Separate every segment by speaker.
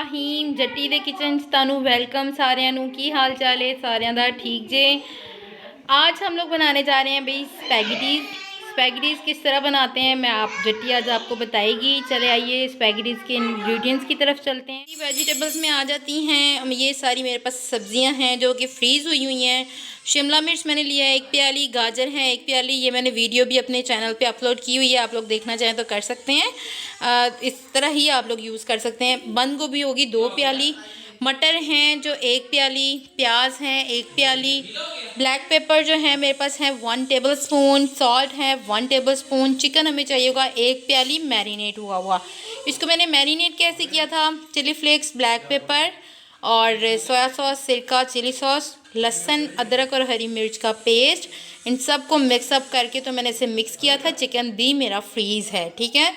Speaker 1: रहीम जट्टी दे kitchen तानू welcome सारिਆਂ ਨੂੰ ਕੀ हाल चाल है सारिਆਂ ਦਾ ठीक जे। आज हम लोग बनाने जा रहे हैं भाई स्पैगेटीज़ किस तरह बनाते हैं मैं जट्टी आज आपको बताएगी। चले आइए स्पैगेटीज़ के इंग्रेडिएंट्स की तरफ चलते हैं। वेजिटेबल्स में आ जाती हैं ये सारी मेरे पास सब्जियां हैं जो कि फ्रीज़ हुई हैं। शिमला मिर्च मैंने लिया है 1 प्याली, गाजर है 1 प्याली। ये मैंने वीडियो भी अपने चैनल पे अपलोड की हुई है, आप लोग देखना चाहें तो कर सकते हैं। इस तरह ही आप लोग यूज़ कर सकते हैं। बंद गोभी होगी 2 प्याली, मटर हैं जो 1 प्याली, प्याज हैं 1 प्याली, ब्लैक पेपर जो है मेरे पास है 1 टेबलस्पून, सॉल्ट है 1 टेबलस्पून, चिकन हमें चाहिए होगा 1 प्याली मैरिनेट हुआ। इसको मैंने मैरिनेट कैसे किया था, चिली फ्लेक्स, ब्लैक पेपर और सोया सॉस, सिरका, चिली सॉस, लहसुन, अदरक और हरी मिर्च का पेस्ट, इन सब को मिक्सअप करके तो मैंने इसे मिक्स किया था। चिकन भी मेरा फ्रीज़ है, ठीक है।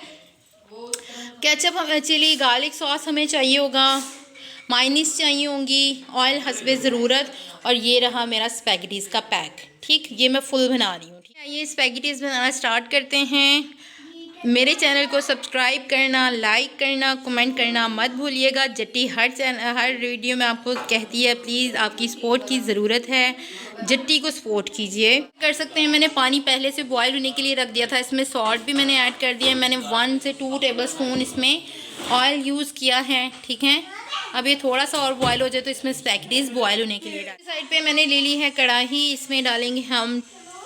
Speaker 1: केचप हमें, चिली गार्लिक सॉस हमें चाहिए होगा, मायनीस चाहिए होंगी, ऑयल हस्बे ज़रूरत, और ये रहा मेरा स्पैगेटीज़ का पैक। ठीक, ये मैं फुल बना रही हूँ। ठीक है, ये स्पैगेटीज़ बनाना स्टार्ट करते हैं। मेरे चैनल को सब्सक्राइब करना, लाइक करना, कमेंट करना मत भूलिएगा। जट्टी हर वीडियो में आपको कहती है प्लीज़ आपकी सपोर्ट की ज़रूरत है, जट्टी को सपोर्ट कीजिए। कर सकते हैं, मैंने पानी पहले से बॉयल होने के लिए रख दिया था। इसमें सॉल्ट भी मैंने ऐड कर दिया है। मैंने 1 से 2 टेबलस्पून इसमें ऑयल यूज़ किया है, ठीक है। अब ये थोड़ा सा और बॉयल हो जाए तो इसमें स्पैगेटीज़ बॉयल होने के लिए डाल। साइड पे मैंने ले ली है कढ़ाई, इसमें डालेंगे हम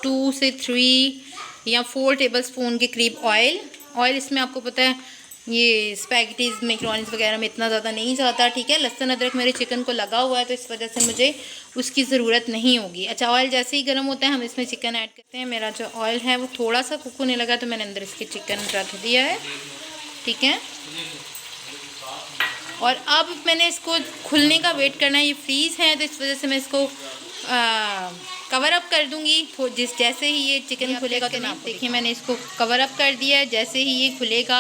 Speaker 1: 2 से 3 या 4 टेबलस्पून के करीब ऑयल। इसमें आपको पता है ये स्पैगेटीज़ मैकरोनीज़ वगैरह में इतना ज़्यादा नहीं जाता, ठीक है। लहसुन अदरक मेरे चिकन को लगा हुआ है तो इस वजह से मुझे उसकी ज़रूरत नहीं होगी। अच्छा, ऑयल जैसे ही गर्म होता है हम इसमें चिकन ऐड करते हैं। मेरा जो ऑयल है वो थोड़ा सा कुक होने लगा तो मैंने अंदर इसके चिकन रख दिया है, ठीक है। और अब मैंने इसको खुलने का वेट करना है। ये फ्रीज़ है तो इस वजह से मैं इसको कवर अप कर दूंगी। तो जैसे ही ये चिकन खुलेगा तो आप देखिए मैंने इसको कवर अप कर दिया है। जैसे ही ये खुलेगा,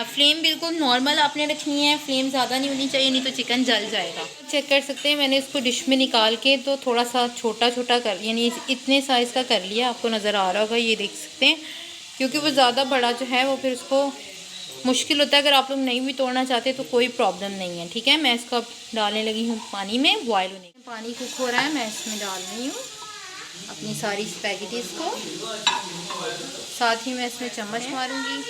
Speaker 1: फ्लेम बिल्कुल नॉर्मल आपने रखनी है, फ्लेम ज़्यादा नहीं होनी चाहिए, नहीं तो चिकन जल जाएगा। चेक कर सकते हैं मैंने इसको डिश में निकाल के तो थोड़ा सा छोटा छोटा कर, यानी इतने साइज़ का कर लिया। आपको नज़र आ रहा होगा, ये देख सकते हैं, क्योंकि वो ज़्यादा बड़ा जो है वो फिर उसको मुश्किल होता है। अगर आप लोग नहीं भी तोड़ना चाहते तो कोई प्रॉब्लम नहीं है, ठीक है। मैं इसको अब डालने लगी हूँ पानी में, बॉयल होने। पानी कुक हो रहा है, मैं इसमें डाल रही हूँ अपनी सारी स्पैगेटीज़ को। साथ ही मैं इसमें चम्मच मारूंगी।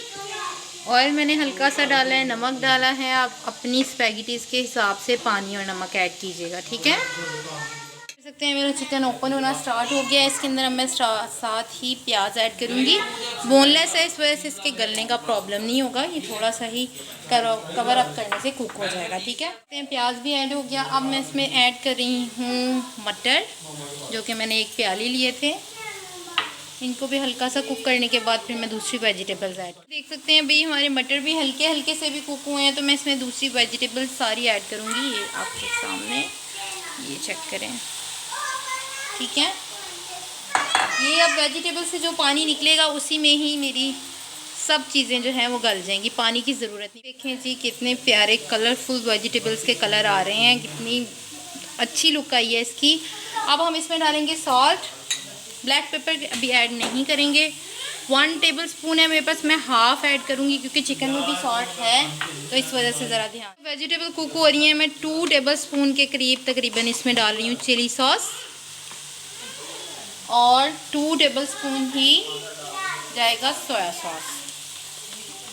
Speaker 1: ऑयल मैंने हल्का सा डाला है, नमक डाला है। आप अपनी स्पैगेटीज़ के हिसाब से पानी और नमक ऐड कीजिएगा, ठीक है। देख सकते हैं मेरा चिकन ओपन होना स्टार्ट हो गया है। इसके अंदर अब मैं साथ ही प्याज ऐड करूँगी। बोनलेस है, इस वजह से इसके गलने का प्रॉब्लम नहीं होगा। ये थोड़ा सा ही कवर अप करने से कुक हो जाएगा, ठीक है। प्याज भी ऐड हो गया। अब मैं इसमें ऐड कर रही हूँ मटर, जो कि मैंने 1 प्याली लिए थे। इनको भी हल्का सा कुक करने के बाद फिर मैं दूसरी वेजिटेबल्स ऐड। देख सकते हैं भाई हमारे मटर भी हल्के हल्के से भी कुक हुए हैं, तो मैं इसमें दूसरी वेजिटेबल्स सारी ऐड करूँगी। ये आपके सामने, ये चेक करें, ठीक है। ये अब वेजिटेबल से जो पानी निकलेगा उसी में ही मेरी सब चीज़ें जो हैं वो गल जाएंगी, पानी की ज़रूरत नहीं। देखें जी कितने प्यारे कलरफुल वेजिटेबल्स के कलर आ रहे हैं, कितनी अच्छी लुक आई है इसकी। अब हम इसमें डालेंगे सॉल्ट, ब्लैक पेपर अभी ऐड नहीं करेंगे। 1 टेबलस्पून है मेरे पास, मैं हाफ़ ऐड करूँगी क्योंकि चिकन में भी सॉल्ट है, तो इस वजह से ज़रा ध्यान। वेजिटेबल कुक हो रही है, मैं 2 टेबलस्पून के करीब तकरीबन इसमें डाल रही हूँ चिली सॉस, और 2 टेबलस्पून ही जाएगा सोया सॉस।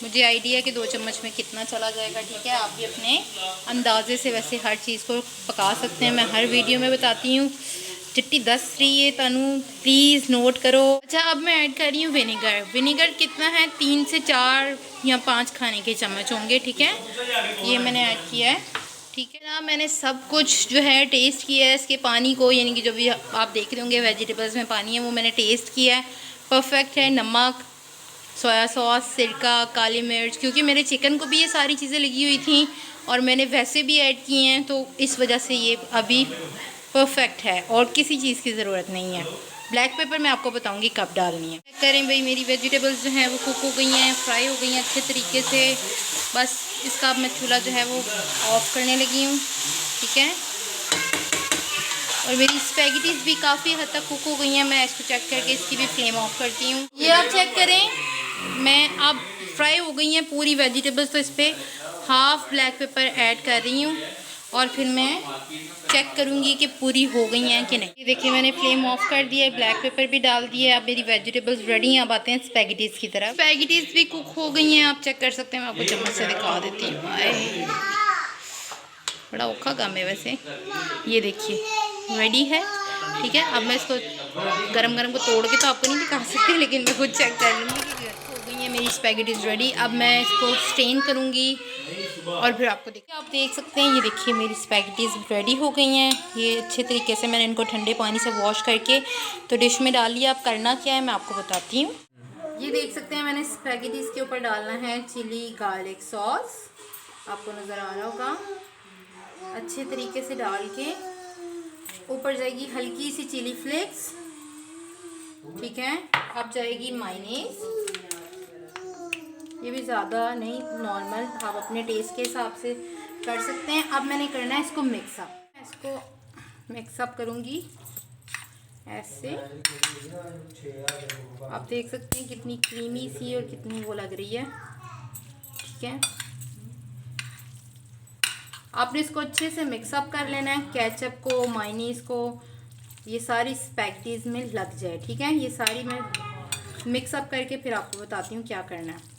Speaker 1: मुझे आइडिया कि 2 चम्मच में कितना चला जाएगा, ठीक है। आप भी अपने अंदाजे से वैसे हर चीज़ को पका सकते हैं, मैं हर वीडियो में बताती हूँ। चिट्टी दस रही है तनु, प्लीज़ नोट करो। अच्छा, अब मैं ऐड कर रही हूँ विनेगर। विनेगर कितना है, 3 से 4 या 5 खाने के चम्मच होंगे, ठीक है। ये मैंने ऐड किया है, ठीक है ना। मैंने सब कुछ जो है टेस्ट किया है इसके पानी को, यानी कि जो भी आप देख रहे होंगे वेजिटेबल्स में पानी है वो मैंने टेस्ट किया है, परफेक्ट है। नमक, सोया सॉस, सिरका, काली मिर्च, क्योंकि मेरे चिकन को भी ये सारी चीज़ें लगी हुई थी और मैंने वैसे भी ऐड किए हैं, तो इस वजह से ये अभी परफेक्ट है और किसी चीज़ की ज़रूरत नहीं है। ब्लैक पेपर मैं आपको बताऊंगी कब डालनी है। चेक करें भाई मेरी वेजिटेबल्स जो हैं वो कुक हो गई हैं, फ्राई हो गई हैं अच्छे तरीके से। बस इसका अब मैं चूल्हा जो है वो ऑफ़ करने लगी हूँ, ठीक है। और मेरी स्पैगेटीज़ भी काफ़ी हद तक कुक हो गई हैं। मैं इसको चेक करके इसकी भी फ्लेम ऑफ करती हूँ। ये आप चेक करें, मैं अब फ्राई हो गई हैं पूरी वेजिटेबल्स, तो इस पर हाफ ब्लैक पेपर ऐड कर रही हूँ और फिर मैं चेक करूँगी कि पूरी हो गई हैं कि नहीं। देखिए मैंने फ्लेम ऑफ कर दिया है, ब्लैक पेपर भी डाल दिया है। अब मेरी वेजिटेबल्स रेडी हैं। अब आते हैं स्पैगेटीज़ की तरफ। स्पैगेटीज़ भी कुक हो गई हैं, आप चेक कर सकते हैं। मैं आपको चम्मच से दिखा देती हूँ। बड़ा औखा काम है वैसे। ये देखिए रेडी है, ठीक है। अब मैं इसको गरम गरम को तोड़ के तो आपको नहीं दिखा सकती, लेकिन मैं खुद चेक कर लूँगी कि हो गई है मेरी स्पैगेटीज़ रेडी। अब मैं इसको स्टेन करूँगी और फिर आपको देखिए, आप देख सकते हैं। ये देखिए मेरी स्पैगेटीज़ रेडी हो गई हैं। ये अच्छे तरीके से मैंने इनको ठंडे पानी से वॉश करके तो डिश में डाल लिया। अब करना क्या है मैं आपको बताती हूँ। ये देख सकते हैं मैंने स्पैगेटीज़ के ऊपर डालना है चिली गार्लिक सॉस, आपको नज़र आ रहा होगा। अच्छे तरीके से डाल के ऊपर जाएगी हल्की सी चिली फ्लेक्स, ठीक है। अब जाएगी मायोनीज, ये भी ज़्यादा नहीं, नॉर्मल, आप अपने टेस्ट के हिसाब से कर सकते हैं। अब मैंने करना है इसको मिक्सअप। इसको मिक्सअप करूँगी ऐसे। आप देख सकते हैं कितनी क्रीमी सी और कितनी वो लग रही है, ठीक है। आपने इसको अच्छे से मिक्सअप कर लेना है। केचप को, मायोनीज को, ये सारी स्पैगेटीज़ में लग जाए, ठीक है। ये सारी मैं मिक्सअप करके फिर आपको बताती हूँ क्या करना है।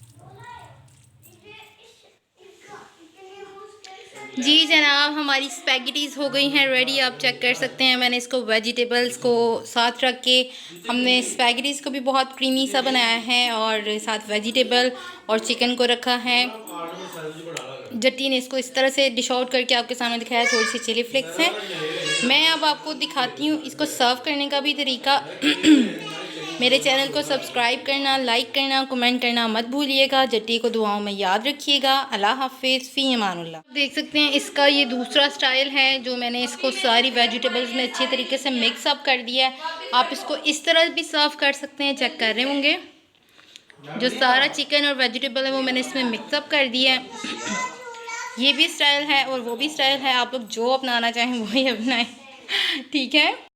Speaker 1: जी जनाब, हमारी स्पैगेटीज़ हो गई हैं रेडी, आप चेक कर सकते हैं। मैंने इसको वेजिटेबल्स को साथ रख के, हमने स्पैगेटीज़ को भी बहुत क्रीमी सा बनाया है और साथ वेजिटेबल और चिकन को रखा है। जट्टी ने इसको इस तरह से डिश आउट करके आपके सामने दिखाया। थोड़ी सी चिली फ्लेक्स है। मैं अब आपको दिखाती हूँ इसको सर्व करने का भी तरीका। मेरे चैनल को सब्सक्राइब करना, लाइक करना, कमेंट करना मत भूलिएगा। जट्टी को दुआओं में याद रखिएगा। अल्लाह हाफिज़, फ़ी अमानुल्लाह। देख सकते हैं इसका ये दूसरा स्टाइल है, जो मैंने इसको सारी वेजिटेबल्स में अच्छे तरीके से मिक्सअप कर दिया है। आप इसको इस तरह भी सर्व कर सकते हैं, चेक कर रहे होंगे। जो सारा चिकन और वेजिटेबल है वो मैंने इसमें मिक्सअप कर दिया है। ये भी स्टाइल है और वो भी स्टाइल है, आप लोग जो अपनाना चाहें वही अपनाएं, ठीक है।